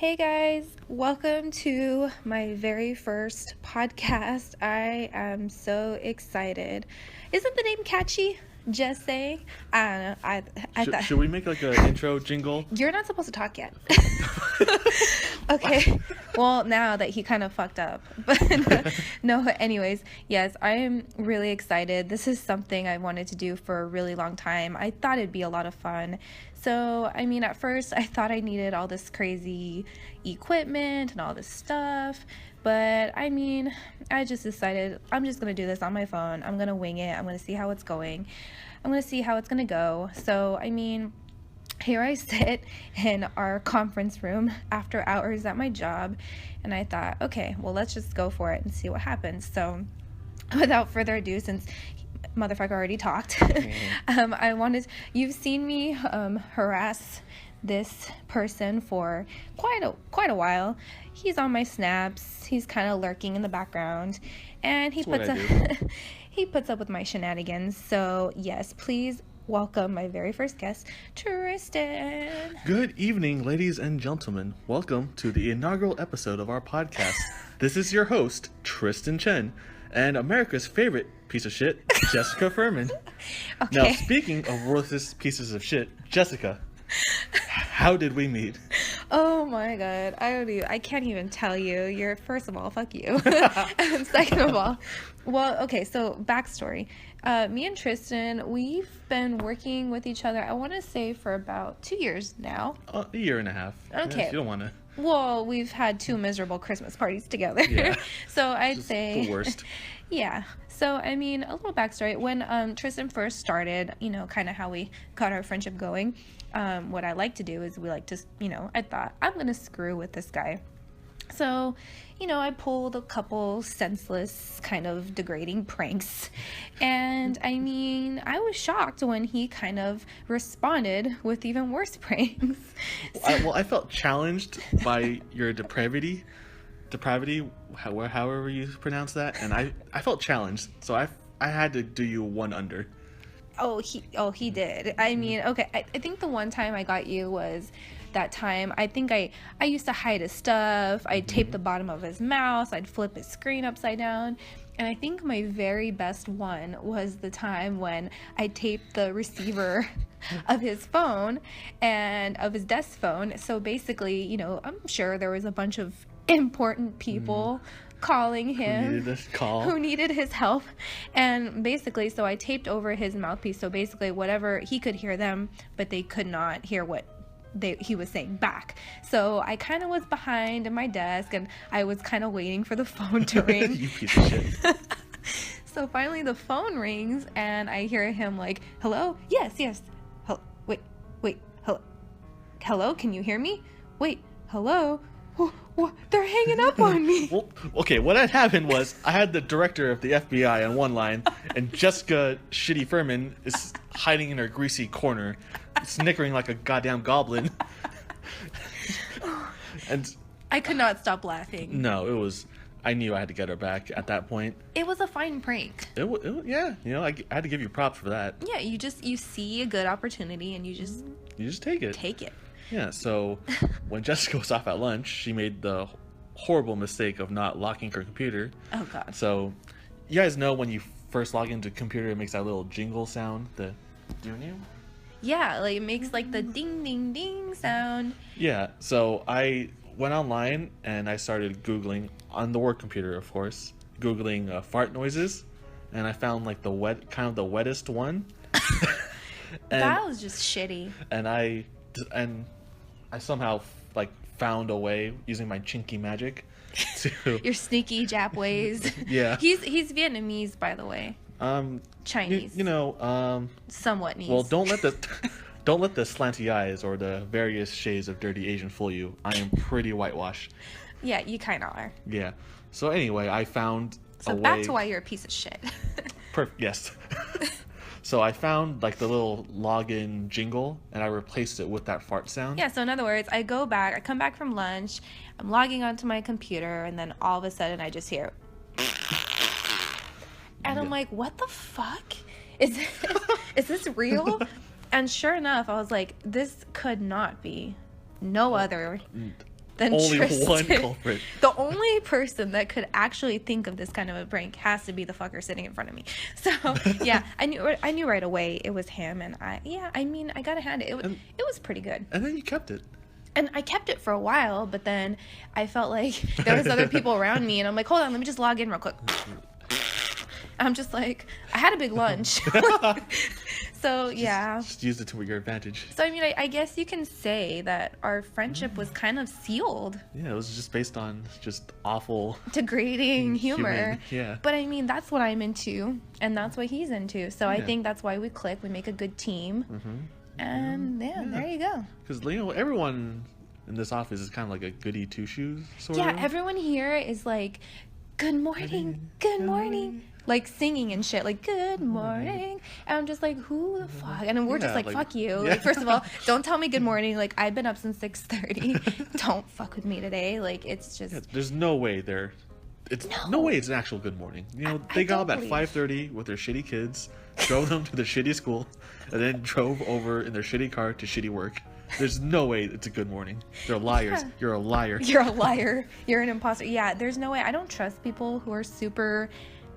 Hey guys, welcome to my very first podcast. I am so excited. Isn't the name catchy? Just saying. I don't know. Should we make like an intro jingle? You're not supposed to talk yet. Okay. Well, now that he kind of fucked up. But anyways, yes, I am really excited. This is something I wanted to do for a really long time. I thought it'd be a lot of fun. So, at first I thought I needed all this crazy equipment and all this stuff. But, I just decided I'm just going to do this on my phone. I'm going to wing it. I'm going to see how it's going. I'm going to see how it's going to go. So, here I sit in our conference room after hours at my job, and I thought, okay, well, let's just go for it and see what happens. So, without further ado, since motherfucker already talked, you've seen me harass this person for quite a while. He's on my snaps. He's kind of lurking in the background, and he puts up with my shenanigans. So yes, please welcome my very first guest, Tristan. Good evening, ladies and gentlemen. Welcome to the inaugural episode of our podcast. This is your host, Tristan Chen, and America's favorite piece of shit, Jessica Furman. Okay. Now, speaking of worthless pieces of shit, Jessica, how did we meet? Oh my god, I can't even tell you. First of all, fuck you. And second of all, well, okay, so backstory. Me and Tristan, we've been working with each other, I want to say, for about 2 years now. A year and a half. Okay. If you don't want to. Well, we've had 2 miserable Christmas parties together. Yeah. So I'd Just say... the worst. Yeah. So, a little backstory. When Tristan first started, kind of how we got our friendship going, what I like to do is we like to, I thought, I'm going to screw with this guy. So, I pulled a couple senseless, kind of degrading pranks. And, I was shocked when he kind of responded with even worse pranks. I felt challenged by your depravity, however you pronounce that, and I felt challenged, so I had to do you one under. Oh, he did. Okay, I think the one time I got you was that time. I think I used to hide his stuff. I'd tape the bottom of his mouse. I'd flip his screen upside down. And I think my very best one was the time when I taped the receiver of his phone and of his desk phone. So basically, I'm sure there was a bunch of important people calling him who needed his help, and basically, so I taped over his mouthpiece, so basically whatever, he could hear them, but they could not hear what he was saying back. So I kind of was behind in my desk, and I was kind of waiting for the phone to ring. You piece of shit. So finally the phone rings, and I hear him like, hello? Yes. Wait, hello, can you hear me? Wait, hello? What? They're hanging up on me. Well, okay, what had happened was I had the director of the FBI on one line, and Jessica Shitty Furman is hiding in her greasy corner, snickering like a goddamn goblin. And I could not stop laughing. No, I knew I had to get her back at that point. It was a fine prank. Yeah, I had to give you props for that. Yeah, you see a good opportunity and you just take it. Take it. Yeah, so when Jessica was off at lunch, she made the horrible mistake of not locking her computer. Oh, God. So you guys know when you first log into a computer, it makes that little jingle sound, the doo-doo? Yeah, like it makes like the ding, ding, ding sound. Yeah, so I went online and I started Googling, on the work computer, of course, Googling fart noises, and I found like the wettest one. That was just shitty. And I somehow like found a way using my chinky magic to your sneaky Jap ways. Yeah. He's Vietnamese, by the way. Chinese. Somewhat Chinese. Well, don't let the slanty eyes or the various shades of dirty Asian fool you. I am pretty whitewashed. Yeah, you kind of are. Yeah. So anyway, I found a way. So back to why you're a piece of shit. Yes. So I found like the little login jingle, and I replaced it with that fart sound. Yeah, so in other words, I come back from lunch, I'm logging onto my computer, and then all of a sudden I just hear... And I'm like, what the fuck? Is this real? And sure enough, I was like, this could not be no other than only Tristan. one culprit. The only person that could actually think of this kind of a prank has to be the fucker sitting in front of me. So yeah, I knew right away it was him, and I gotta hand it. It was pretty good. And then you kept it. And I kept it for a while, but then I felt like there was other people around me, and I'm like, hold on, let me just log in real quick. I'm just like, I had a big lunch. So yeah. Just use it to your advantage. So I mean, I guess you can say that our friendship was kind of sealed. Yeah, it was just based on just awful, degrading humor. Yeah. But I mean, that's what I'm into, and that's what he's into. So I think that's why we click. We make a good team. And there you go. Because everyone in this office is kind of like a goody two shoes sort of. Yeah, everyone here is like, good morning, good morning. Like singing and shit, like good morning, and I'm just like, who the fuck? And we're just like, fuck you. Like, first of all, don't tell me good morning. Like, I've been up since 6:30. Don't fuck with me today. Like, it's just there's no way no way it's an actual good morning. They got up at 5:30 with their shitty kids, drove them to their shitty school, and then drove over in their shitty car to shitty work. There's no way it's a good morning. They're liars. Yeah. You're a liar. You're a liar. You're an imposter. Yeah, there's no way. I don't trust people who are super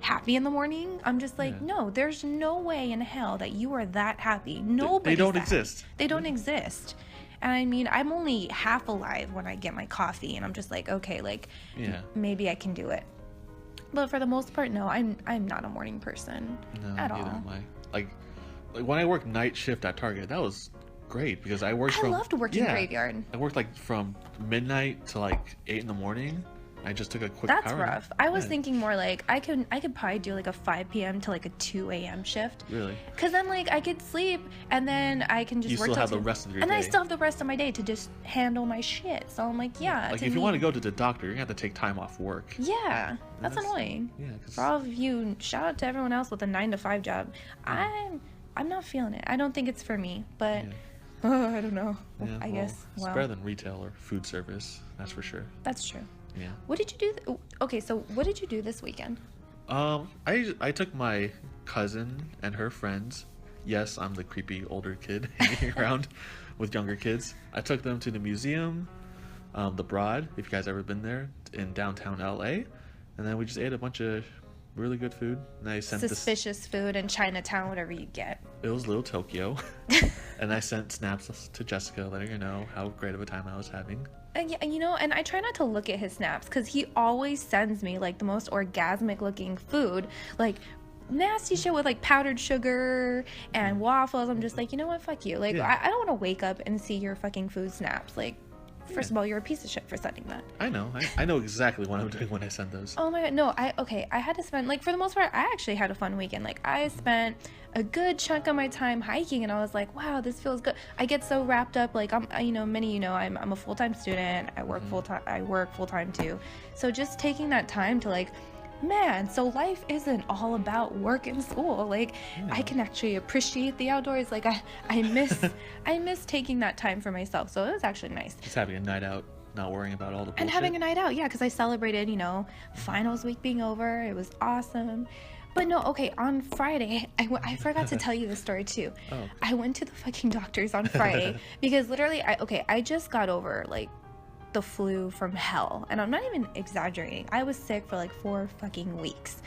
happy in the morning. I'm just like, no, there's no way in hell that you are that happy. Nobody. They don't exist. They don't exist. And I mean, I'm only half alive when I get my coffee, and I'm just like, okay, like, maybe I can do it. But for the most part, no, I'm not a morning person at all. Like when I worked night shift at Target, that was great because I loved working graveyard. I worked like from midnight to like 8 in the morning. I just took a quick That's power rough. I was thinking more like I could probably do like a 5 p.m. to like a 2 a.m. shift. Really? Because then like I could sleep and then I can just work. You still have the rest of your day. And I still have the rest of my day to just handle my shit. So I'm like, yeah. Like if you want to go to the doctor, you're gonna have to take time off work. Yeah, that's annoying. Yeah. For all of you, shout out to everyone else with a 9 to 5 job. I'm not feeling it. I don't think it's for me. But I don't know. Yeah, I guess. It's better than retail or food service. That's for sure. That's true. Yeah. What did you do? Okay, so what did you do this weekend? I took my cousin and her friends. Yes, I'm the creepy older kid hanging around with younger kids. I took them to the museum, the Broad, if you guys ever been there, in downtown LA, and then we just ate a bunch of really good food. And I sent suspicious food in Chinatown, whatever you get. It was Little Tokyo, and I sent snaps to Jessica, letting her know how great of a time I was having. And and I try not to look at his snaps because he always sends me like the most orgasmic looking food, like nasty shit with like powdered sugar and waffles. I'm just like, you know what, fuck you. Like, I don't want to wake up and see your fucking food snaps. Like, first of all, you're a piece of shit for sending that. I know. I know exactly what I'm doing when I send those. Oh my god, no, I had to spend, like, for the most part, I actually had a fun weekend. Like, I spent a good chunk of my time hiking, and I was like, wow, this feels good. I get so wrapped up, like, I'm a full-time student. I work full-time too. So just taking that time to, like, man, so life isn't all about work and school. Like, I can actually appreciate the outdoors. Like, I miss taking that time for myself. So it was actually nice. Just having a night out, not worrying about all the bullshit. And having a night out, yeah, because I celebrated, finals week being over. It was awesome. But no, okay, on Friday, I forgot to tell you this story too. Oh. I went to the fucking doctor's on Friday because literally, I just got over, like, the flu from hell, and I'm not even exaggerating. I was sick for like 4 fucking weeks,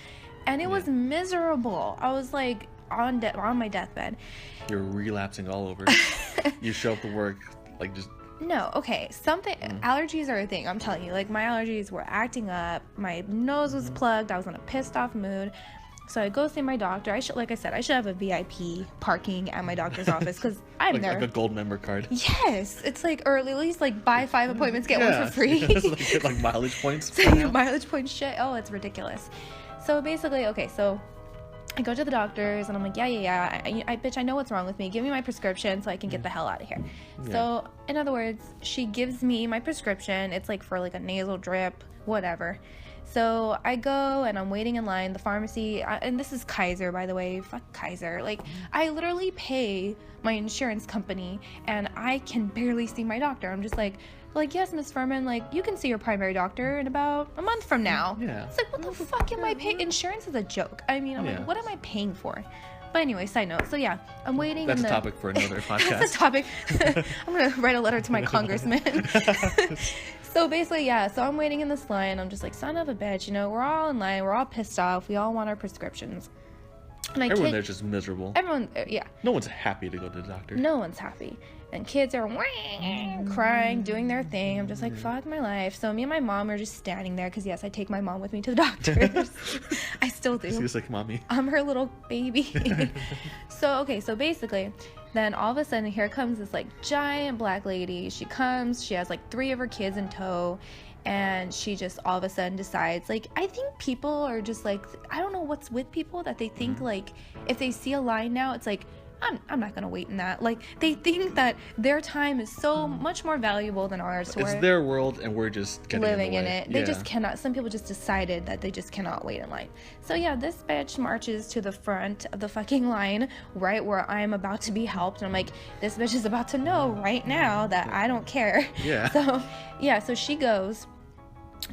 and it was miserable. I was like on my deathbed. You're relapsing all over. You show up to work like just no. Okay, allergies are a thing. I'm telling you, like, my allergies were acting up. My nose was plugged. I was in a pissed off mood. So I go see my doctor. Like I said, I should have a VIP parking at my doctor's office because I'm there. Like a gold member card. Yes, it's like, or at least like buy 5 appointments, get one for free. Get like mileage points. Mileage point shit. Oh, it's ridiculous. So basically, okay, so I go to the doctor's and I'm like, yeah. I know what's wrong with me. Give me my prescription so I can get the hell out of here. Yeah. So in other words, she gives me my prescription. It's like for like a nasal drip, whatever. So I go and I'm waiting in line. The pharmacy, and this is Kaiser, by the way. Fuck Kaiser. Like, I literally pay my insurance company and I can barely see my doctor. I'm just like, yes, Miss Furman, like, you can see your primary doctor in about a month from now. Yeah. It's like, what the fuck am I paying? Insurance is a joke. I mean, I'm like, what am I paying for? But anyway, side note. So yeah, I'm waiting. That's a topic for another podcast. That's a topic. I'm going to write a letter to my congressman. So basically, yeah, so I'm waiting in this line. I'm just like, son of a bitch, you know, we're all in line. We're all pissed off. We all want our prescriptions. And everyone there's just miserable. Everyone, yeah. No one's happy to go to the doctor. No one's happy. And kids are crying, doing their thing. I'm just like, fuck my life. So me and my mom are just standing there because, yes, I take my mom with me to the doctors. I still do. She's like, mommy. I'm her little baby. So basically, then all of a sudden, here comes this, like, giant black lady. She comes. She has, like, 3 of her kids in tow. And she just all of a sudden decides, like, I think people are just, like, I don't know what's with people that they think, like, if they see a line now, it's like, I'm not gonna wait in that. Like, they think that their time is so much more valuable than ours. It's their world, and we're just living in it. They just cannot. Some people just decided that they just cannot wait in line. So yeah, this bitch marches to the front of the fucking line, right where I'm about to be helped. And I'm like, this bitch is about to know right now that I don't care. Yeah. So yeah, so she goes,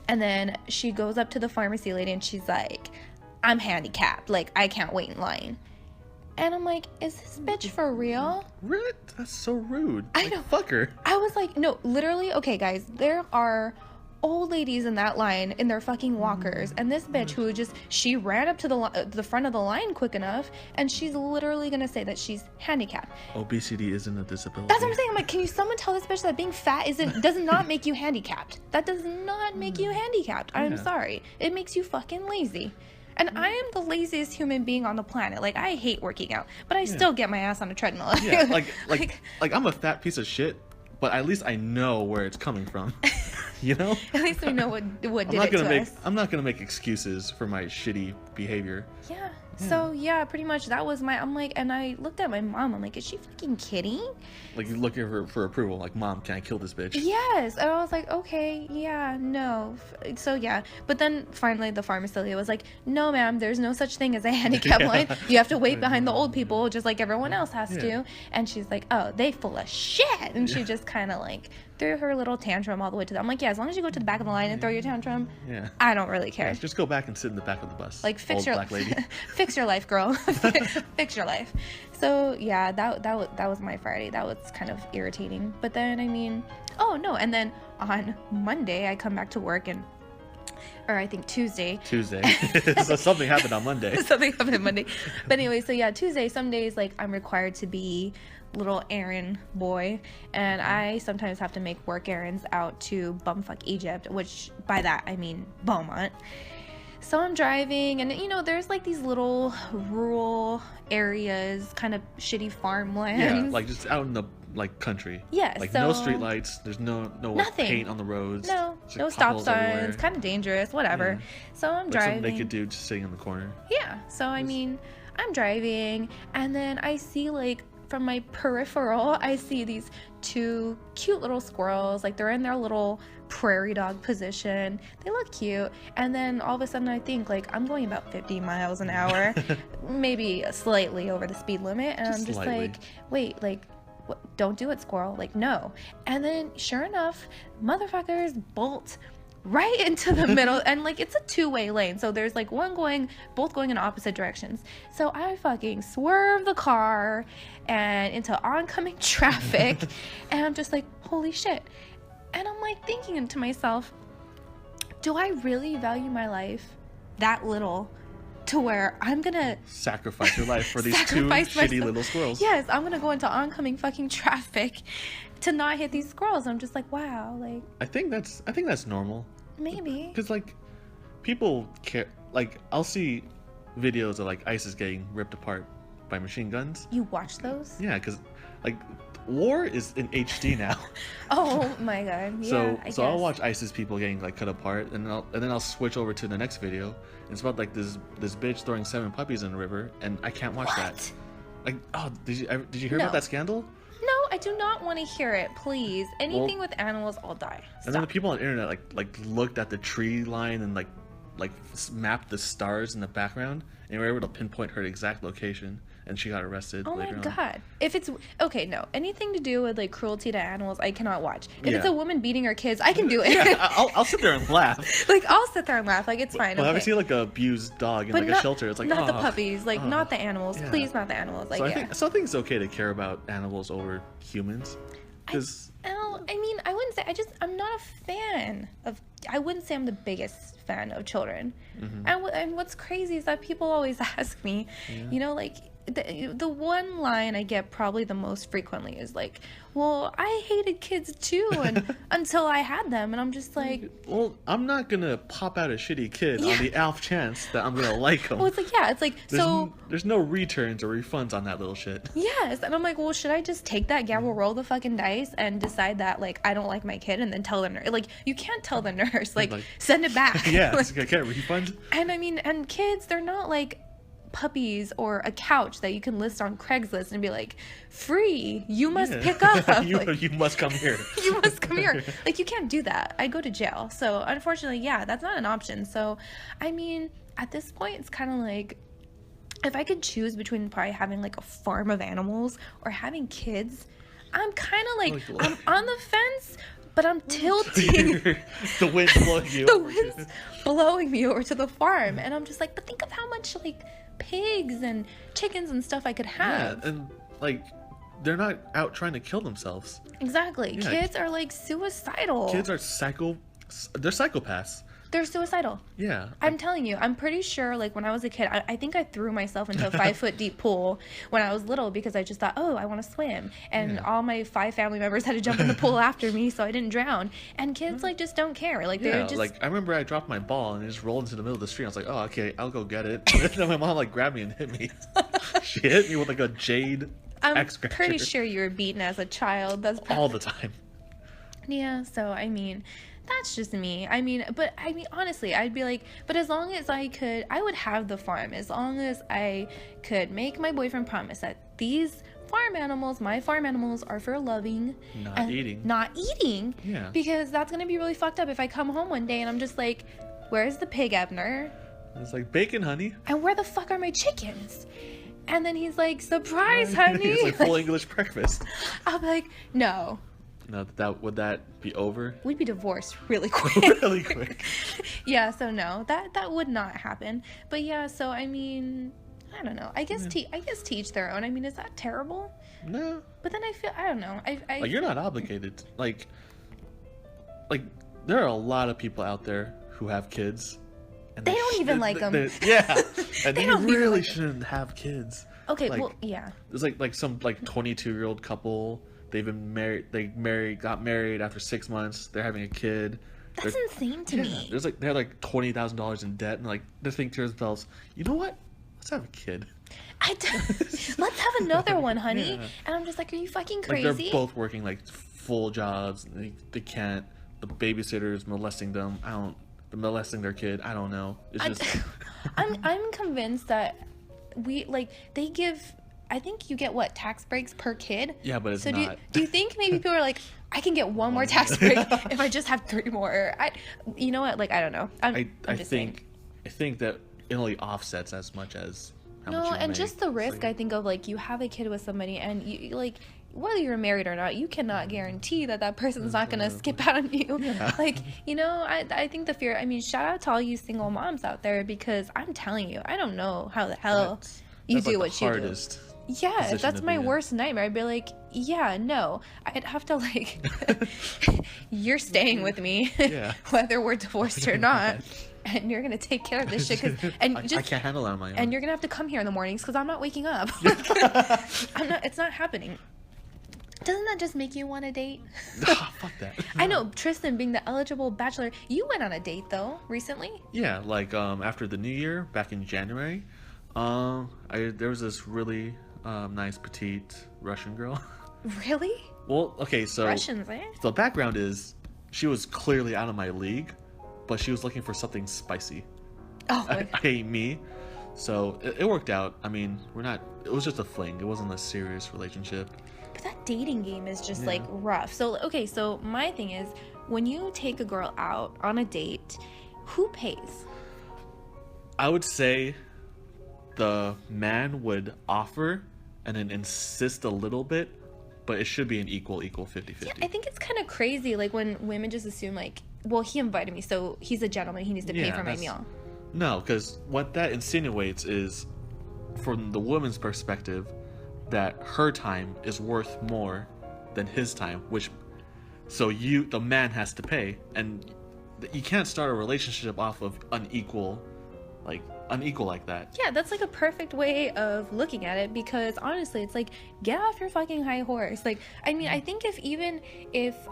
and then she goes up to the pharmacy lady, and she's like, I'm handicapped. Like, I can't wait in line. And I'm like, is this bitch for real? Really? That's so rude. I know. Fuck her. I was like, no, literally, okay, guys, there are old ladies in that line in their fucking walkers. And this bitch who she ran up to the front of the line quick enough, and she's literally going to say that she's handicapped. Obesity isn't a disability. That's what I'm saying. I'm like, can you someone tell this bitch that being fat does not make you handicapped? That does not make you handicapped. I'm sorry. It makes you fucking lazy. And I am the laziest human being on the planet. Like, I hate working out, but I still get my ass on a treadmill. Yeah, like I'm a fat piece of shit, but at least I know where it's coming from. You know? At least we know what did it to us. I'm not gonna make excuses for my shitty behavior. Yeah. So yeah, pretty much that was I'm like, and I looked at my mom. I'm like, is she fucking kidding? Like, you're looking for approval. Like, mom, can I kill this bitch? Yes. And I was like, okay, yeah, no. So yeah, but then finally the pharmacy lady was like, no, ma'am, there's no such thing as a handicap line. You have to wait behind the old people, just like everyone else has to. And she's like, oh, they full of shit. And she just kind of like threw her little tantrum all the way to I'm like, yeah, as long as you go to the back of the line and throw your tantrum, I don't really care. Yeah, just go back and sit in the back of the bus. Like, fix black lady. Fix your life, girl. Fix your life. So yeah, that was my Friday. That was kind of irritating. But then and then on Monday I come back to work, or I think Tuesday. So something happened on Monday. Something happened on Monday. But anyway, so yeah, Tuesday, some days, like, I'm required to be little errand boy, and I sometimes have to make work errands out to bumfuck Egypt, which by that I mean Beaumont. So I'm driving, and there's like these little rural areas, kind of shitty farmlands. Yeah, like just out in the country. Yeah, like so no street lights. There's no nothing. Paint on the roads. No stop signs. Kind of dangerous. Whatever. Yeah. So I'm driving. Some naked dude just sitting in the corner. Yeah. So I'm driving, and then I see, like, from my peripheral, I see these 2 cute little squirrels. Like, they're in their little prairie dog position. They look cute. And then all of a sudden I think, like, I'm going about 50 miles an hour, maybe slightly over the speed limit. And I'm just slightly. Like, wait, like, what? Don't do it, squirrel. Like, no. And then sure enough, motherfuckers bolt right into the middle, and like, it's a 2-way lane, so there's like both going in opposite directions. So I fucking swerve the car and into oncoming traffic, and I'm just like, holy shit. And I'm like thinking to myself, do I really value my life that little to where I'm gonna sacrifice your life for these 2 shitty little squirrels? Yes, I'm gonna go into oncoming fucking traffic to not hit these squirrels. I'm just like, wow. Like, I think that's normal. Maybe. Because, like, people care. Like, I'll see videos of, like, ISIS getting ripped apart by machine guns. You watch those? Yeah, because, like, war is in HD now. Oh my god. Yeah, so I'll watch ISIS people getting, like, cut apart, and then I'll switch over to the next video. And it's about, like, this bitch throwing 7 puppies in the river, and I can't watch that. Like, oh, did you hear about that scandal? No, I do not want to hear it, please. Anything with animals, I'll die. Stop. And then the people on the internet like looked at the tree line and like mapped the stars in the background, and were able to pinpoint her exact location, and she got arrested. Oh my god! If it's anything to do with like cruelty to animals, I cannot watch. If it's a woman beating her kids, I can do it. I'll sit there and laugh. Like, I'll sit there and laugh. Like, it's fine. Well, have you seen like a abused dog in a shelter? It's like, not the puppies, like not the animals. Yeah. Please, not the animals. Like, so I think it's okay to care about animals over humans, because Well, I mean, I wouldn't say, I'm not a fan of, I wouldn't say I'm the biggest fan of children. And what's crazy is that people always ask me, you know, like, the one line I get probably the most frequently is like, well, I hated kids too, and until I had them, and I'm just like, well, I'm not gonna pop out a shitty kid on the off chance that I'm gonna like them. Well, it's like, yeah, it's like, there's no returns or refunds on that little shit. Yes, and I'm like, well, should I just take that gamble, roll the fucking dice, and decide that, like, I don't like my kid, and then tell the nurse, like, you can't tell the nurse, like send it back. Yeah, like, I can't refund. And I mean, and kids, they're not like puppies or a couch that you can list on Craigslist and be like, free, you must pick up. You must come here. You must come here. Like, you can't do that. I'd go to jail. So unfortunately, yeah, that's not an option. So I mean, at this point, it's kind of like, if I could choose between probably having like a farm of animals or having kids, I'm kind of like, I'm on the fence, but I'm tilting. The wind's blowing you. The wind's blowing me over to the farm, and I'm just like, but think of how much like pigs and chickens and stuff I could have. Yeah, and like, they're not out trying to kill themselves. Exactly. Yeah. Kids are like suicidal. Kids are they're psychopaths. They're suicidal. Yeah. I'm telling you, I'm pretty sure, like, when I was a kid, I think I threw myself into a 5-foot deep pool when I was little because I just thought, oh, I want to swim. And all my 5 family members had to jump in the pool after me so I didn't drown. And kids, like, just don't care. Like, they're just... like, I remember I dropped my ball and it just rolled into the middle of the street. I was like, oh, okay, I'll go get it. And then my mom, like, grabbed me and hit me. She hit me with, like, a jade X-scratcher. I'm pretty sure you were beaten as a child. That's all the time. Yeah, so, I mean... That's just me. I mean, honestly, I'd be like, but as long as I would have the farm, as long as I could make my boyfriend promise that these farm animals, my farm animals, are for loving. Not eating. Not eating. Yeah. Because that's going to be really fucked up if I come home one day and I'm just like, where's the pig, Ebner? It's like, bacon, honey. And where the fuck are my chickens? And then he's like, surprise, honey. It's like full English breakfast. I'll be like, no. No, would that be over? We'd be divorced really quick. Really quick. Yeah, so no, that would not happen. But yeah, so I mean, I don't know. I guess to each their own. I mean, is that terrible? No. But then I don't know. Like, you're not obligated. Like there are a lot of people out there who have kids. And they don't even like them. Yeah. And they really shouldn't have kids. Okay, like, well, yeah. There's like some 22-year-old couple. They've been married. Got married after 6 months. They're having a kid. That's insane to me. They're like $20,000 in debt, and like they think to themselves, you know what? Let's have a kid. Let's have another one, honey. Yeah. And I'm just like, are you fucking crazy? Like, they're both working like full jobs. They can't. The babysitter's molesting them. They're molesting their kid. I don't know. It's just. I'm convinced that they give. I think you get tax breaks per kid. Yeah, but it's so not. Do you think maybe people are like, I can get one more tax break if I just have 3 more? You know what? Like, I don't know. I think that it only offsets as much as how much you and make. just the risk. I think of like, you have a kid with somebody, and you like, whether you're married or not, you cannot guarantee that person's not gonna skip out on you. Yeah. Like, you know, I think the fear. I mean, shout out to all you single moms out there, because I'm telling you, I don't know how the hell you do what you do. Yeah, that's my worst nightmare. I'd be like, yeah, no. I'd have to like, you're staying with me, whether we're divorced or not, and you're gonna take care of this shit. I can't handle it on my own. And you're gonna have to come here in the mornings because I'm not waking up. It's not happening. Doesn't that just make you want to date? Fuck that. I know, Tristan being the eligible bachelor. You went on a date though recently. Yeah, like after the New Year, back in January. There was this really nice petite Russian girl. Really? Well, okay, so Russians, eh? The background is she was clearly out of my league, but she was looking for something spicy. Oh, I hate me. So it worked out. I mean, it was just a fling. It wasn't a serious relationship. But that dating game is just like rough. So, okay, so my thing is, when you take a girl out on a date, who pays? I would say the man would offer and then insist a little bit, but it should be an equal 50-50. Yeah, I think it's kind of crazy, like, when women just assume, like, well, he invited me, so he's a gentleman, he needs to pay for my meal. No, because what that insinuates is, from the woman's perspective, that her time is worth more than his time, which So the man has to pay, and you can't start a relationship off of unequal like that. Yeah, that's like a perfect way of looking at it, because honestly, it's like, get off your fucking high horse. Like, I mean, I think if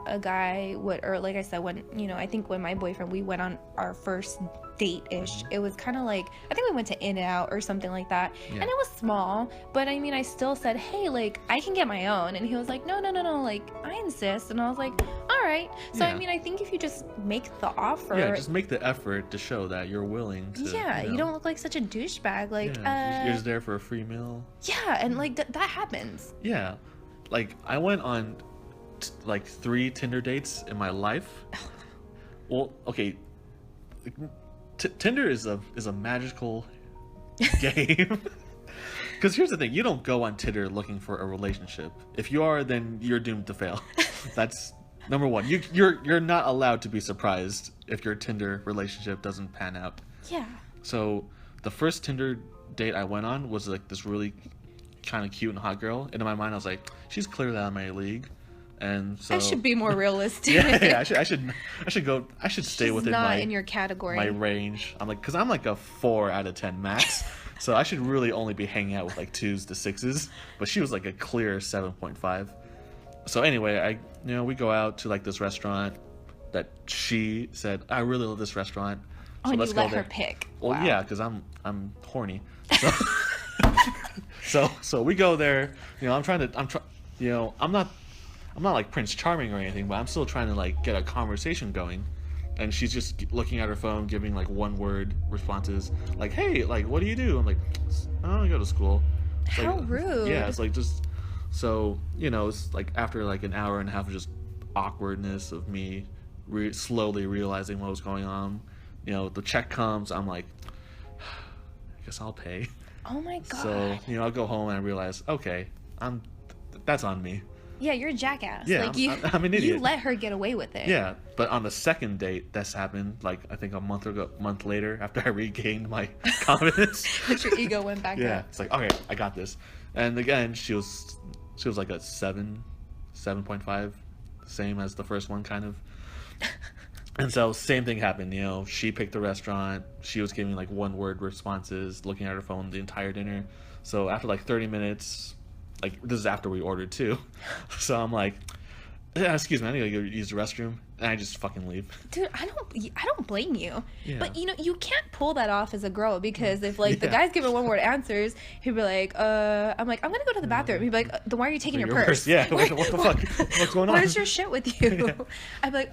a guy would, or like I said, when, you know, I think when my boyfriend, we went on our first date-ish, it was kind of like, I think we went to In-N-Out or something like that, and it was small, but I mean, I still said, hey, like, I can get my own, and he was like, no, like, I insist, and I was like, all right. So I mean, I think if you just make the offer, just make the effort to show that you're willing to, you don't look like such a douchebag, like, you're just there for a free meal. Yeah, and like that happens. Yeah, like I went on like 3 Tinder dates in my life. Well, okay, Tinder is a magical game. Because here's the thing, you don't go on Tinder looking for a relationship. If you are, then you're doomed to fail. That's number one. You're not allowed to be surprised if your Tinder relationship doesn't pan out. Yeah. So the first Tinder date I went on was like this really kind of cute and hot girl, and in my mind I was like, she's clearly out of my league, and so I should be more realistic. I should stay within not in your category, my range. I'm like, because I'm like a 4 out of 10 max. So I should really only be hanging out with like 2s to 6s, but she was like a clear 7.5. So anyway, we go out to like this restaurant that she said, I really love this restaurant. So let's you go let there. her pick. Well, wow. Yeah, because I'm horny. So we go there. I'm not like Prince Charming or anything, but I'm still trying to like get a conversation going. And she's just looking at her phone, giving like 1-word responses, like, "Hey, like, what do you do?" I'm like, "Oh, I go to school." It's How like, rude. Yeah, it's like just so it's like after like an hour and a half of just awkwardness of me slowly realizing what was going on. The check comes. I'm like, I guess I'll pay. Oh my god. So I'll go home and I realize, okay, that's on me. Yeah, you're a jackass. Yeah, like I'm an idiot. You let her get away with it. Yeah, but on the second date, this happened like I think a month later after I regained my confidence. But your ego went back up. Yeah, it's like, okay, I got this. And again, she was like a 7.5, same as the first one, kind of. And so same thing happened. She picked the restaurant. She was giving like 1-word responses, looking at her phone the entire dinner. So after like 30 minutes, like this is after we ordered too. So I'm like, yeah, excuse me, I need to go use the restroom, and I just fucking leave. Dude, I don't blame you. Yeah. But you can't pull that off as a girl, because if like the guy's giving 1-word answers, he'll be like, I'm like, I'm gonna go to the bathroom. He'd be like, then why are you taking your purse? Yeah, what the fuck? What's going on? Where's your shit with you? Yeah. I'd be like,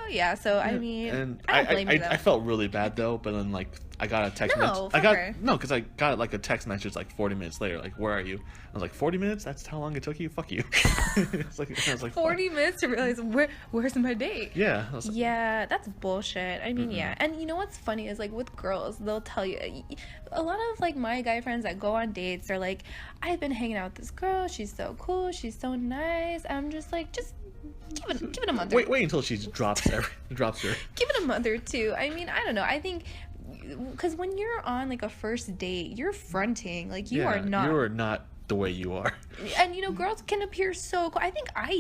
yeah. So I mean, and I don't blame you though. I felt really bad though, but then like I got a text message. Because I got like a text message like 40 minutes later, like, where are you? I was like, 40 minutes? That's how long it took you? Fuck you. I was like 40 minutes to realize where's my date? Yeah. I was like, yeah, that's bullshit. I mean, yeah. And you know what's funny is like with girls, they'll tell you, a lot of like my guy friends that go on dates are like, I've been hanging out with this girl, she's so cool, she's so nice. I'm just like, just give it a month. Wait until she drops her. Give it a month or two. I mean, I don't know. I think because when you're on like a first date, you're fronting, like you are not the way you are. And girls can appear so cool. I think I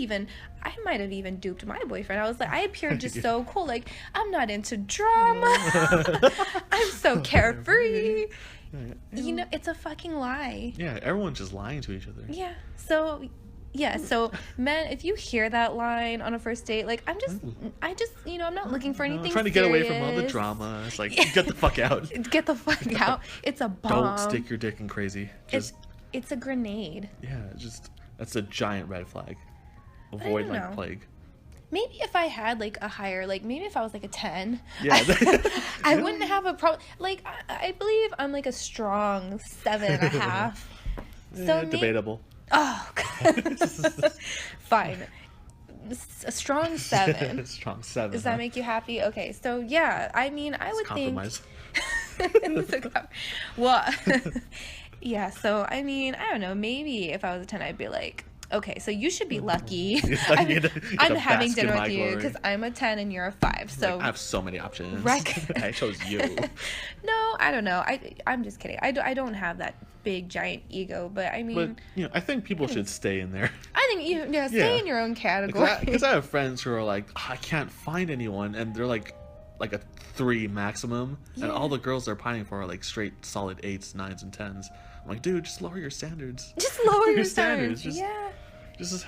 might have even duped my boyfriend. I was like, I appeared just so cool, like I'm not into drama. I'm so carefree. It's a fucking lie. Yeah, everyone's just lying to each other. Yeah. So men, if you hear that line on a first date, like I'm not looking for anything. I'm trying to get away from all the drama. It's like, get the fuck out. Get the fuck out. It's a bomb. Don't stick your dick in crazy. It's a grenade. Yeah, that's a giant red flag. Avoid like plague. Maybe if I had like a higher, like maybe if I was like a 10, yeah, I wouldn't have a problem. Like I believe I'm like a strong 7.5. So debatable. Oh, God. Fine. A strong 7. Strong 7. Does that make you happy? Okay, so yeah, I mean, I would compromise. think. Well, yeah. So I mean, I don't know. Maybe if I was a 10, I'd be like, okay, so you should be lucky. I'm having dinner with you because I'm a 10 and you're a 5. So I have so many options. Right. I chose you. No, I don't know. I'm just kidding. I don't have that big giant ego. But I mean, But you know, I think people should stay in there. I think stay in your own category. Because I have friends who are like, oh, I can't find anyone, and they're like a 3 maximum, and all the girls they're pining for are like straight solid 8s, 9s, and 10s. I'm like, dude, just lower your standards. Just lower your standards. Just,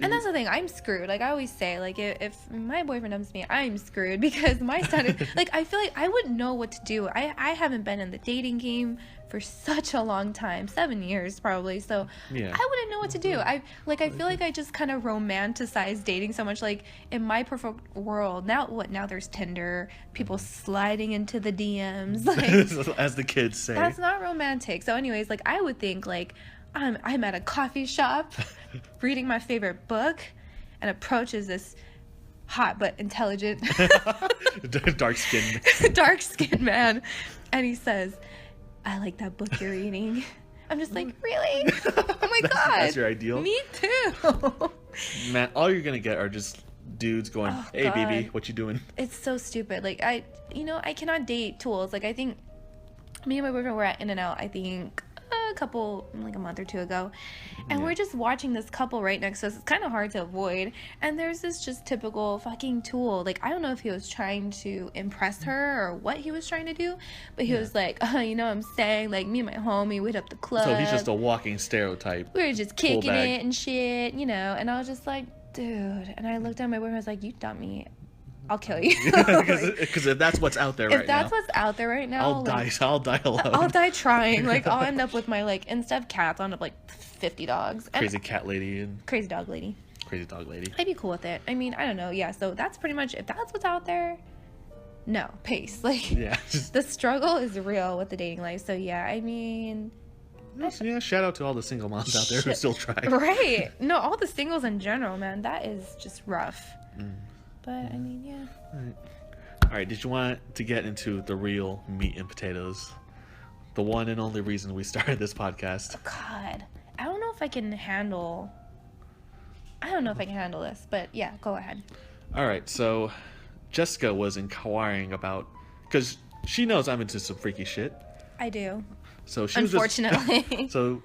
and that's the thing, I'm screwed. Like I always say, like if my boyfriend dumps me, I'm screwed because my standard. Like I feel like I wouldn't know what to do. I haven't been in the dating game for such a long time, 7 years probably. So I wouldn't know what to do. I feel like I just kind of romanticize dating so much. Like in my perfect world, now there's Tinder, people sliding into the DMs, like as the kids say. That's not romantic. So anyways, like I would think like I'm at a coffee shop reading my favorite book and approaches this hot but intelligent dark skinned man, and he says, I like that book you're reading. I'm just like, really? Oh my god. That's your ideal? Me too. Man, all you're gonna get are just dudes going, hey God. baby, what you doing? It's so stupid. Like I cannot date tools. Like I think me and my boyfriend were at In-N-Out, I think a month or 2 ago, and we're just watching this couple right next to us. It's kind of hard to avoid, and there's this just typical fucking tool. Like I don't know if he was trying to impress her or what he was trying to do, but he was like, you know what I'm saying, like me and my homie, we'd up the club, So he's just a walking stereotype. We were just kicking it and shit, you know, and I was just like, dude, and I looked at my boyfriend, I was like, you dump me, I'll kill you. Because if that's what's out there right now. If that's what's out there right now, I'll die alone. I'll die trying. Like I'll end up with my instead of cats, I'll end up like 50 dogs. Crazy cat lady and crazy dog lady. I'd be cool with it. I mean, I don't know. Yeah, so that's pretty much, if that's what's out there, no, pace. Like the struggle is real with the dating life. So yeah, I mean, yeah, shout out to all the single moms out there who still try. Right. No, all the singles in general, man, that is just rough. But I mean, yeah. All right. Did you want to get into the real meat and potatoes? The one and only reason we started this podcast. Oh, God. I don't know if I can handle this, but yeah, go ahead. All right. So Jessica was inquiring about, because she knows I'm into some freaky shit. I do. So she Unfortunately. So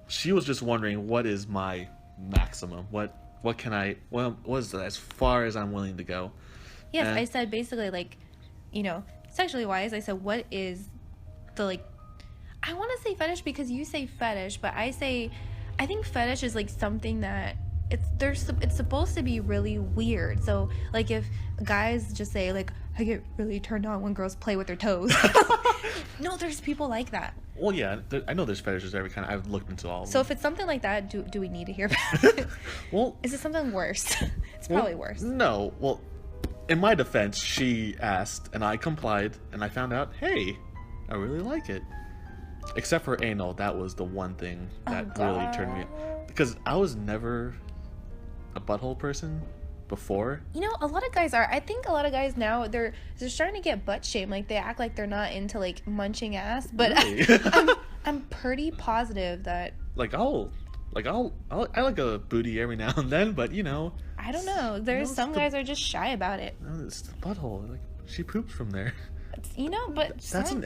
she was just wondering, what is my maximum? What is as far as I'm willing to go? Yes, I said basically, like, you know, sexually wise, I said, what is the, I want to say fetish because you say fetish, but I think fetish is like something that it's supposed to be really weird. So like if guys just say like, I get really turned on when girls play with their toes. No, there's people like that. Well, yeah, I know there's fetishes of every kind. I've looked into all of them. So if it's something like that, do we need to hear about it? Well, is it something worse? It's probably worse. No. Well, in my defense, she asked and I complied, and I found out, hey, I really like it. Except for anal, that was the one thing that really turned me on. Because I was never a butthole person before. You know, a lot of guys are. I think a lot of guys now, they're starting to get butt shamed. Like they act like they're not into like munching ass, but really? I'm pretty positive that I like a booty every now and then, but you know, I don't know. There's some guys are just shy about it. No, it's the butthole. Like she poops from there. You know, but that's an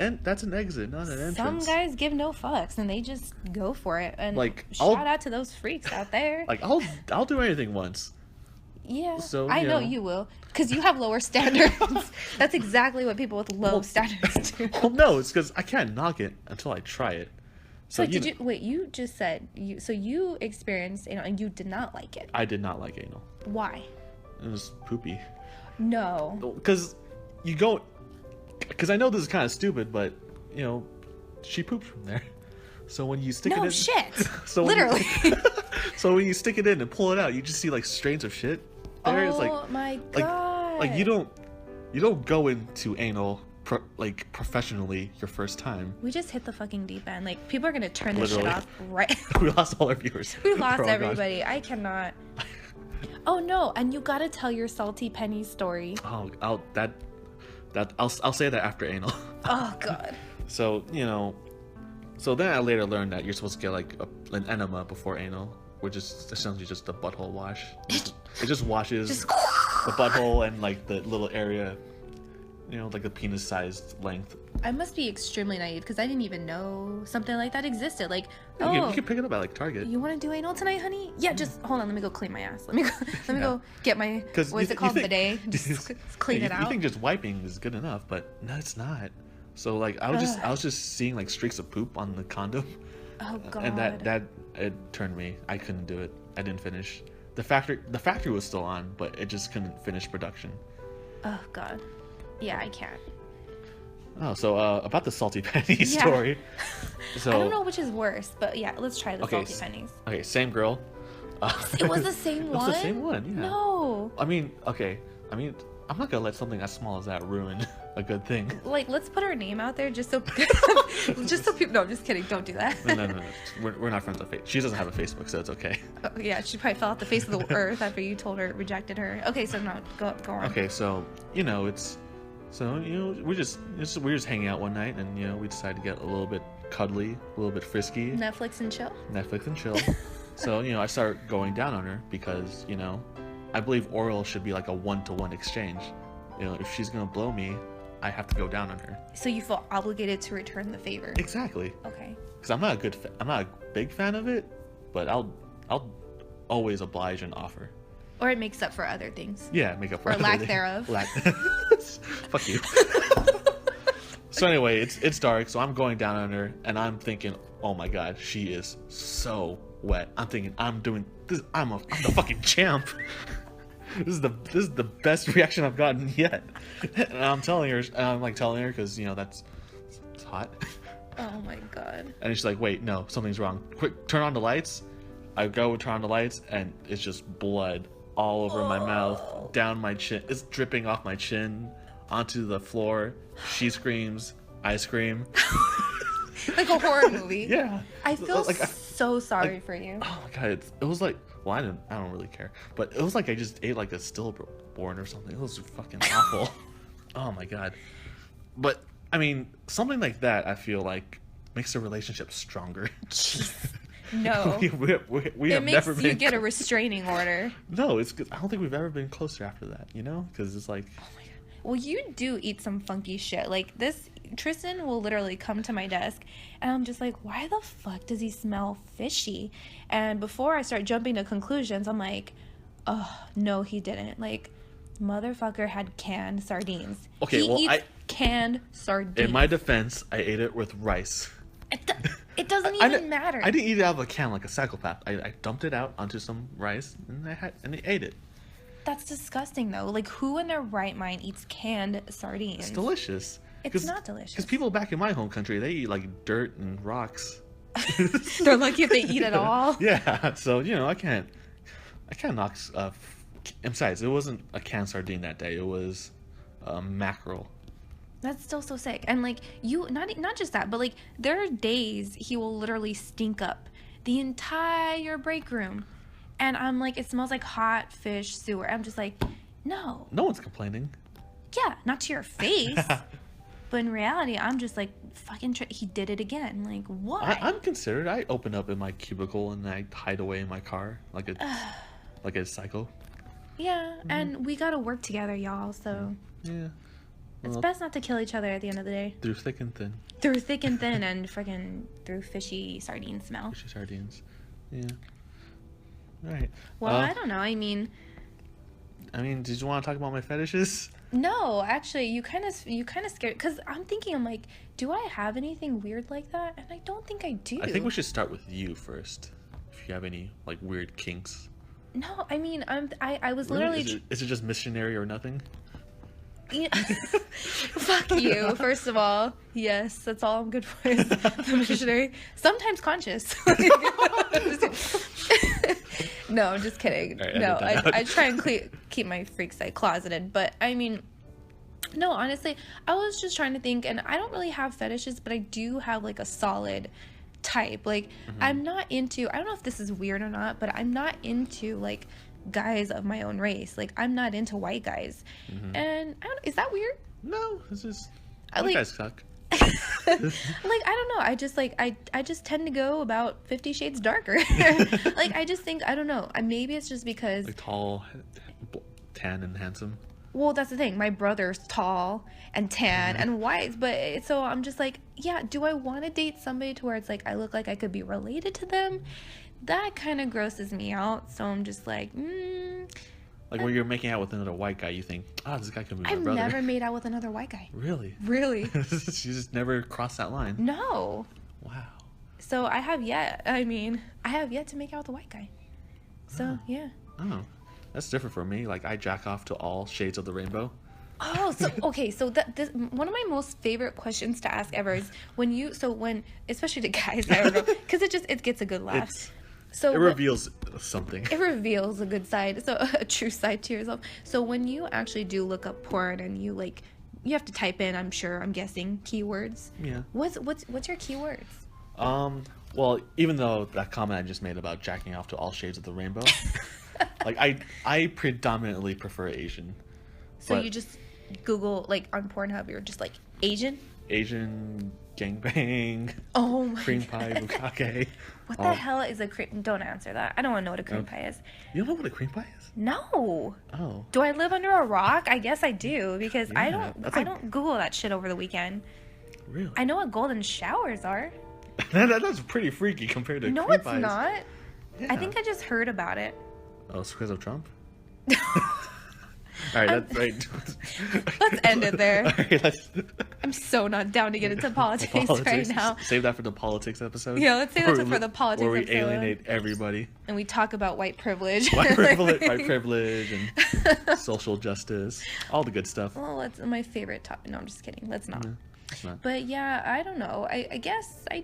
exit, not an entrance. Some guys give no fucks and they just go for it. And like, shout out to those freaks out there. Like I'll do anything once. Yeah, so, I know you will, because you have lower standards. That's exactly what people with low standards do. Well, no, it's because I can't knock it until I try it. So you just said you experienced anal and you did not like it. I did not like anal. Why? It was poopy. No. Because I know this is kind of stupid, but you know, she pooped from there. So when you stick it in... No shit. Literally. So when you stick it in and pull it out, you just see like strains of shit. There is oh my god. Like you don't go into anal professionally your first time. We just hit the fucking deep end. Like people are gonna turn this shit off right. We lost all our viewers. We lost everybody. I cannot. Oh no! And you gotta tell your salty penny story. Oh, I'll say that after anal. Oh god. So you know, then I later learned that you're supposed to get like an enema before anal, which is essentially just a butthole wash. It just washes the butthole and like the little area you know, like a penis-sized length. I must be extremely naive because I didn't even know something like that existed. Like, You can pick it up at like Target. You want to do anal tonight, honey? Yeah, just hold on. Let me go clean my ass. Let me go get my what's it called, bidet? Just clean it out. You think just wiping is good enough, but no, it's not. So like I was just seeing like streaks of poop on the condom. Oh god. And that it turned me. I couldn't do it. I didn't finish. The factory was still on, but it just couldn't finish production. Oh god. Yeah, I can't. Oh, so about the salty penny story. So I don't know which is worse, but yeah, let's try the salty pennies. Okay, same girl. It was the same one? It was the same one, yeah. No. I mean, I'm not gonna let something as small as that ruin a good thing. Like, let's put her name out there just so people. No, I'm just kidding. Don't do that. No. We're not friends on Facebook. She doesn't have a Facebook, so it's okay. Oh, yeah, she probably fell off the face of the earth after you told her, rejected her. Okay, so no, go on. Okay, so we're just hanging out one night, and we decided to get a little bit cuddly, a little bit frisky. Netflix and chill. So I start going down on her because I believe oral should be like a 1-to-1 exchange. If she's gonna blow me, I have to go down on her. So you feel obligated to return the favor. Exactly. Okay. Because I'm not a big fan of it, but I'll always oblige and offer. Or it makes up for other things. Yeah, make up for or other lack things. thereof. Fuck you. So anyway, it's dark, so I'm going down on her, and I'm thinking, oh my god, she is so wet. I'm thinking, I'm doing this. I'm the fucking champ. This is the best reaction I've gotten yet. And I'm telling her because it's hot. Oh my god. And she's like, wait, no, something's wrong. Quick, turn on the lights. I go turn on the lights, and it's just blood all over my mouth, down my chin. It's dripping off my chin onto the floor. She screams, I scream. Like a horror movie. Yeah. I feel so sorry for you. Oh my god, it was like, well, I don't really care, but it was like I just ate like a stillborn or something. It was fucking awful. Oh my god. But I mean, something like that, I feel like makes a relationship stronger. No. we have never been. You get a restraining order. No, it's because I don't think we've ever been closer after that. Because it's like. Oh my god. Well, you do eat some funky shit. Like this, Tristan will literally come to my desk, and I'm just like, why the fuck does he smell fishy? And before I start jumping to conclusions, I'm like, oh no, he didn't. Like, motherfucker had canned sardines. Okay, he eats canned sardines. In my defense, I ate it with rice. It doesn't even matter. I didn't eat it out of a can like a psychopath. I dumped it out onto some rice, and I ate it. That's disgusting, though. Like, who in their right mind eats canned sardines? It's delicious. It's not delicious. Because people back in my home country, they eat like dirt and rocks. They're lucky if they eat at all. Yeah, so I can't knock. Besides, it wasn't a canned sardine that day. It was mackerel. That's still so sick. And like not just that, but like there are days he will literally stink up the entire break room, and I'm like, it smells like hot fish sewer. I'm just like, no. No one's complaining. Yeah, not to your face. But in reality, I'm just like, fucking he did it again. Like, why? I'm considerate. I open up in my cubicle and I hide away in my car like a psycho. Yeah, and we gotta work together, y'all, so. Yeah. It's best not to kill each other at the end of the day. Through thick and thin. Through thick and thin and freaking through fishy sardine smell. Fishy sardines. Yeah. All right. Well, I don't know. I mean, did you want to talk about my fetishes? No, actually, you kind of scared, because I'm like, do I have anything weird like that? And I don't think I do. I think we should start with you first. If you have any like weird kinks. No, I mean, I was literally. Is it just missionary or nothing? Yeah. Fuck you, first of all. Yes, that's all I'm good for is the missionary. Sometimes conscious. No, I'm just kidding. Right, no, I try and keep my freak side closeted. But I mean, no, honestly, I was just trying to think, and I don't really have fetishes, but I do have like a solid type. Like, I'm not into, I don't know if this is weird or not, but I'm not into like guys of my own race. Like, I'm not into white guys. And is that weird? No, it's just white guys suck. Like, I don't know, I just like I just tend to go about 50 shades darker. Like, I just think, I don't know, maybe it's just because like tall, tan and handsome. Well, that's the thing. My brother's tall and tan and white, but so I'm just like, yeah, do I want to date somebody to where it's like I look like I could be related to them? That kind of grosses me out. So I'm just like, Like when you're making out with another white guy, you think, this guy could be my brother. I've never made out with another white guy. Really? Really? She just never crossed that line. No. Wow. So I have yet to make out with a white guy. So, yeah. Oh, that's different for me. Like, I jack off to all shades of the rainbow. Oh, so okay, so this one of my most favorite questions to ask ever is when especially to guys, I don't know, because it gets a good laugh. It reveals something. It reveals a good side, so a true side to yourself. So when you actually do look up porn and you have to type in, I'm guessing I Yeah. What's your keywords? Well, even though that comment I just made about jacking off to all shades of the rainbow, like I predominantly prefer Asian. So you just Google like on Pornhub, you're just like Asian gangbang. Oh my cream pie, bukkake. What the hell is a cream? Don't answer that. I don't want to know what a cream pie is. You don't know what a cream pie is? No. Oh. Do I live under a rock? I guess I do because Yeah, I don't Google that shit over the weekend. Really? I know what golden showers are. That's pretty freaky compared to No, cream it's pies. not. Yeah. I think I just heard about it. Oh, it's because of Trump? All right, that's right. Let's end it there. All right, I'm so not down to get into politics right now. Save that for the politics episode. Yeah, let's save that for the politics where we episode. alienate everybody. And we talk about white privilege. White privilege and social justice, all the good stuff. Well, that's my favorite topic. No, I'm just kidding. Let's not. It's not. But yeah, I don't know. I guess I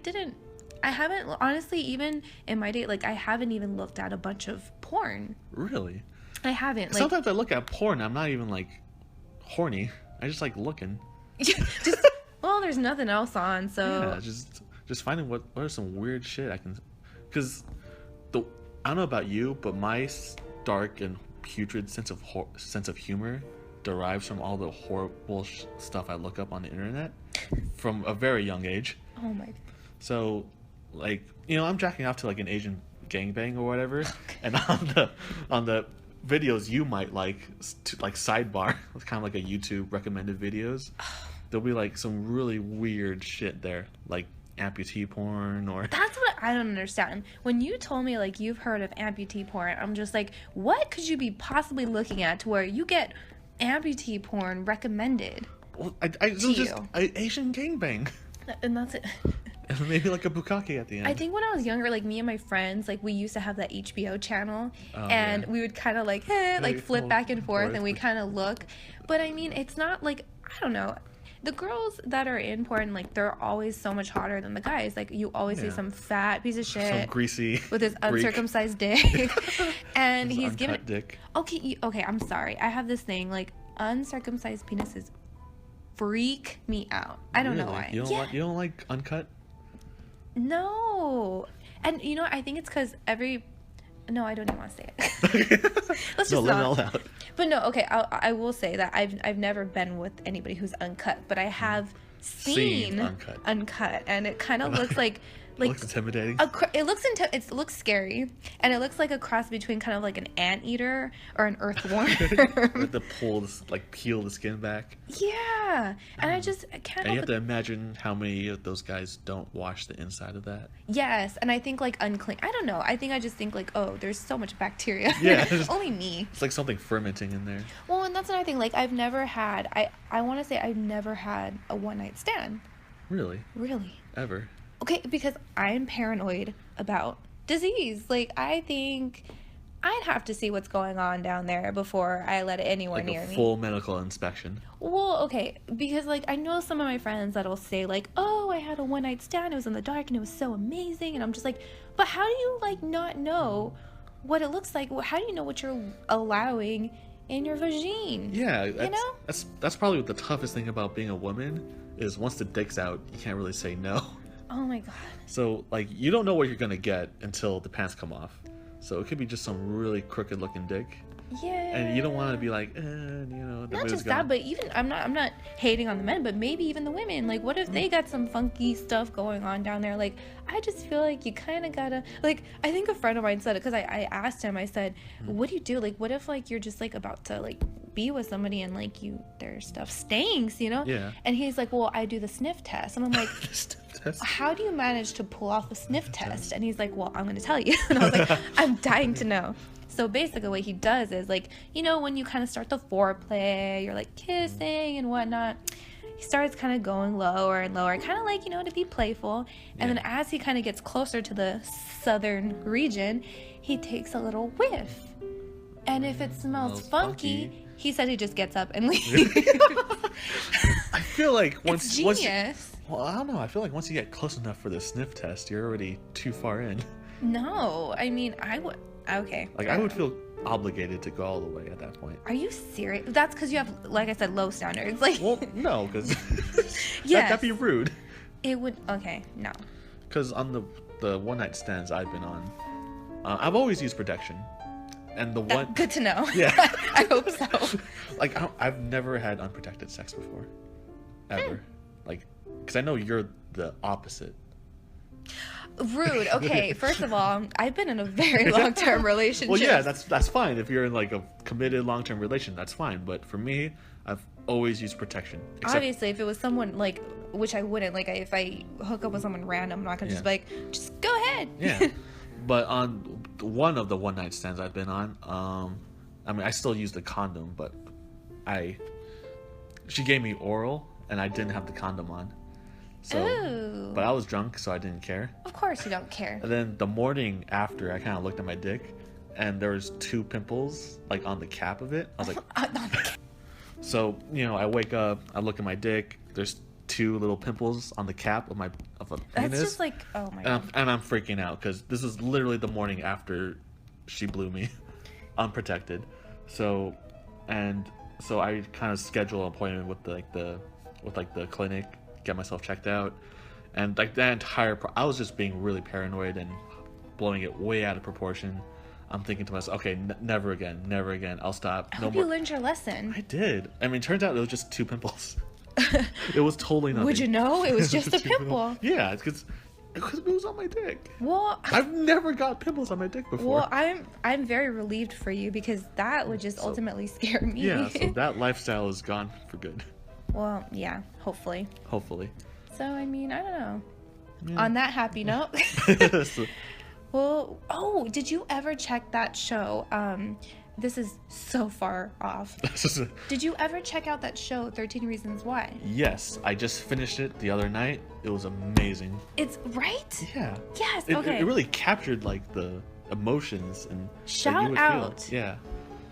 haven't, honestly, even in my day, like, I haven't even looked at a bunch of porn. Really? I haven't. Like, sometimes I look at porn, I'm not even, like, horny. I just like looking. Well, there's nothing else on, so. Yeah, just finding what are some weird shit I can. Because, I don't know about you, but my dark and putrid sense of humor derives from all the horrible stuff I look up on the internet from a very young age. Oh my. So, like, I'm jacking off to like an Asian gangbang or whatever, okay. And on the videos you might like sidebar, it's kind of like a YouTube recommended videos. There'll be like some really weird shit there, like amputee porn or. That's what I don't understand. When you told me like you've heard of amputee porn, I'm just like, what could you be possibly looking at to where you get amputee porn recommended? Well, Asian gangbang. And that's it. And maybe like a bukkake at the end. I think when I was younger, like me and my friends, like we used to have that HBO channel, and we would kind of like, flip back and forth, and we kind of look. But I mean, it's not like, I don't know. The girls that are in porn, like, they're always so much hotter than the guys. Like, you always see some fat piece of shit, some greasy with his uncircumcised dick, and his he's giving. Dick. Okay, I'm sorry. I have this thing like uncircumcised penises freak me out. I don't know why. You don't like uncut? No. And I think it's because no, I don't even want to say it. Let's just let it all out. But no, okay, I will say that I've never been with anybody who's uncut, but I have seen uncut, and it kind of looks like it looks intimidating. It looks scary, and it looks like a cross between kind of like an anteater or an earthworm. With the peel the skin back. Yeah, and I can't. And you have to imagine how many of those guys don't wash the inside of that. Yes, and I think like unclean. I don't know. I just think like, oh, there's so much bacteria. Yeah, only me. It's like something fermenting in there. Well, and that's another thing. Like I've never had. I want to say I've never had a one-night stand. Really? Really? Ever? Okay, because I'm paranoid about disease. Like, I think I'd have to see what's going on down there before I let it anywhere near me. Like a full medical inspection. Well, okay, because, like, I know some of my friends that'll say, like, oh, I had a one-night stand, it was in the dark, and it was so amazing, and I'm just like, but how do you, like, not know what it looks like? How do you know what you're allowing in your vagine? Yeah, that's probably what the toughest thing about being a woman is. Once the dick's out, you can't really say no. Oh my god. So, like, you don't know what you're gonna get until the pants come off. So it could be just some really crooked looking dick. Yeah. And you don't want to be like, the not just that, but even I'm not hating on the men, but maybe even the women. Like, what if they got some funky stuff going on down there? Like, I just feel like you kind of gotta, like, I think a friend of mine said it because I asked him. I said, what do you do? Like, what if like you're just like about to like be with somebody and like their stuff stinks, you know? Yeah. And he's like, well, I do the sniff test. And I'm like, Sniff test. how do you manage to pull off a sniff test? And he's like, well, I'm going to tell you. And I was like, I'm dying to know. So basically what he does is like, you know, when you kind of start the foreplay, you're like kissing and whatnot, he starts kind of going lower and lower, kind of like, you know, to be playful. And then as he kind of gets closer to the southern region, he takes a little whiff. And if it smells funky, he said he just gets up and leaves. I feel like It's genius. Well, I don't know. I feel like once you get close enough for the sniff test, you're already too far in. No, I mean, I would. Okay. Like, I would feel obligated to go all the way at that point. Are you serious? That's because you have, like I said, low standards. Like, Well, no, because Yes. that'd be rude. it would. Okay, no. Because on the one night stands I've been on, I've always used protection, and the one Good to know. Yeah. I hope so. like I've never had unprotected sex before, ever. Like, because I know you're the opposite. Rude. Okay, first of all, I've been in a very long-term relationship. Well, yeah, that's fine. If you're in like a committed long-term relation, that's fine. But for me, I've always used protection. Obviously, if it was someone like, which I wouldn't, like if I hook up with someone random, I'm not gonna just be like, just go ahead. Yeah. But on one of the one night stands I've been on, I mean, I still use the condom, but she gave me oral and I didn't have the condom on. So, Ooh. but I was drunk, so I didn't care. Of course you don't care. And then the morning after, I kind of looked at my dick, and there was 2 pimples like on the cap of it. I was like, so you know, I wake up, I look at my dick. There's 2 little pimples on the cap of a penis. That's just like, oh my god. And I'm freaking out because this is literally the morning after she blew me, unprotected. So I kind of schedule an appointment with the clinic, get myself checked out, and like that entire I was just being really paranoid and blowing it way out of proportion. I'm thinking to myself, okay, never again. I'll stop. I hope you learned your lesson. I did. I mean, turns out it was just 2 pimples. It was totally nothing. Would you know? It was just a 2 pimple. Yeah, it's because it was on my dick. Well, I've never got pimples on my dick before. Well, I'm very relieved for you because that would just ultimately scare me. Yeah, so that lifestyle is gone for good. Well, yeah, hopefully. So, I mean, I don't know. Yeah. On that happy note. Well, oh, did you ever check that show? This is so far off. Did you ever check out that show, 13 Reasons Why? Yes, I just finished it the other night. It was amazing. It's right? Yeah. Yes, okay. It really captured like the emotions and shout out feel. Yeah.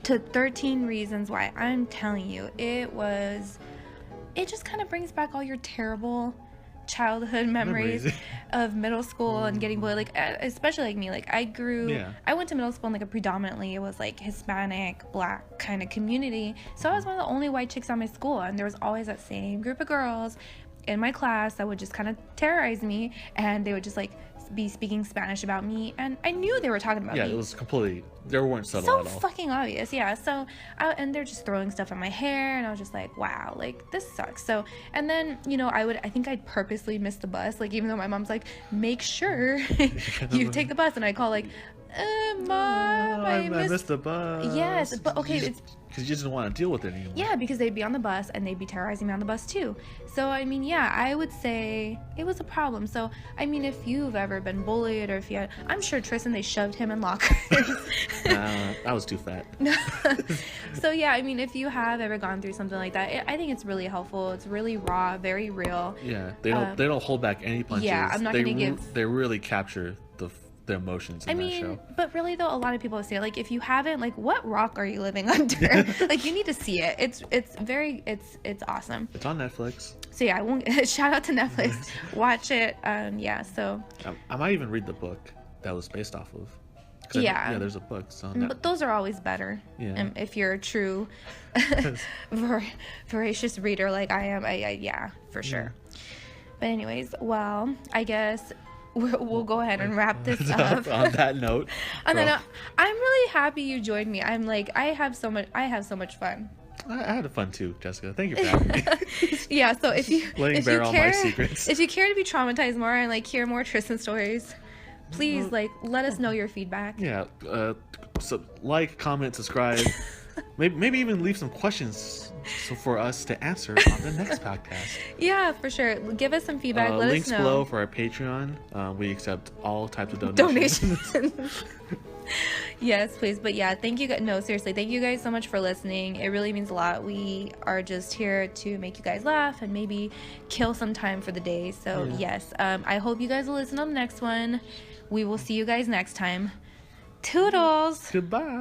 to 13 Reasons Why. I'm telling you, it just kind of brings back all your terrible childhood memories of middle school and getting bullied, like especially like me. Like I went to middle school in like a predominantly, it was like Hispanic, Black kind of community, so I was one of the only white chicks on my school, and there was always that same group of girls in my class that would just kind of terrorize me, and they would just like be speaking Spanish about me, and I knew they were talking about me. Yeah, it was completely, they weren't subtle so at all. Fucking obvious. Yeah, so and they're just throwing stuff in my hair, and I was just like, wow, like this sucks. So, and then, you know, I think I'd purposely miss the bus, like even though my mom's like, make sure you take the bus, and I call like, Mom, I missed the bus. Yes, but okay, it's because you just didn't want to deal with it anymore. Yeah, because they'd be on the bus and they'd be terrorizing me on the bus too. So I mean, yeah, I would say it was a problem. So I mean, if you've ever been bullied, or if you had, I'm sure Tristan, they shoved him in lockers. I was too fat. So yeah, I mean, if you have ever gone through something like that, I think it's really helpful. It's really raw, very real. Yeah, they don't hold back any punches. Yeah, I'm not gonna give. They really capture the emotions in that show. But really though, a lot of people say, like, if you haven't, like, what rock are you living under? Like, you need to see it. It's awesome. It's on Netflix. So yeah, I won't shout out to Netflix. Watch it. Yeah, so I might even read the book that was based off of. Yeah. There's a book. So but those are always better. Yeah. If you're a true voracious reader like I am, yeah, for sure. But anyways, well, I guess we'll go ahead and wrap this up. On that note. I'm really happy you joined me. I'm like, I have so much fun. I had fun too, Jessica. Thank you for having me. Yeah, so if you care, all my secrets. If you care to be traumatized more and like hear more Tristan stories, please like let us know your feedback. Yeah, so like, comment, subscribe. Maybe even leave some questions for us to answer on the next podcast. Yeah, for sure. Give us some feedback. Let Links us know. below for our Patreon. We accept all types of donations. Yes, please. But yeah, thank you guys. No, seriously, thank you guys so much for listening. It really means a lot. We are just here to make you guys laugh and maybe kill some time for the day. So yes, I hope you guys will listen on the next one. We will see you guys next time. Toodles. Goodbye.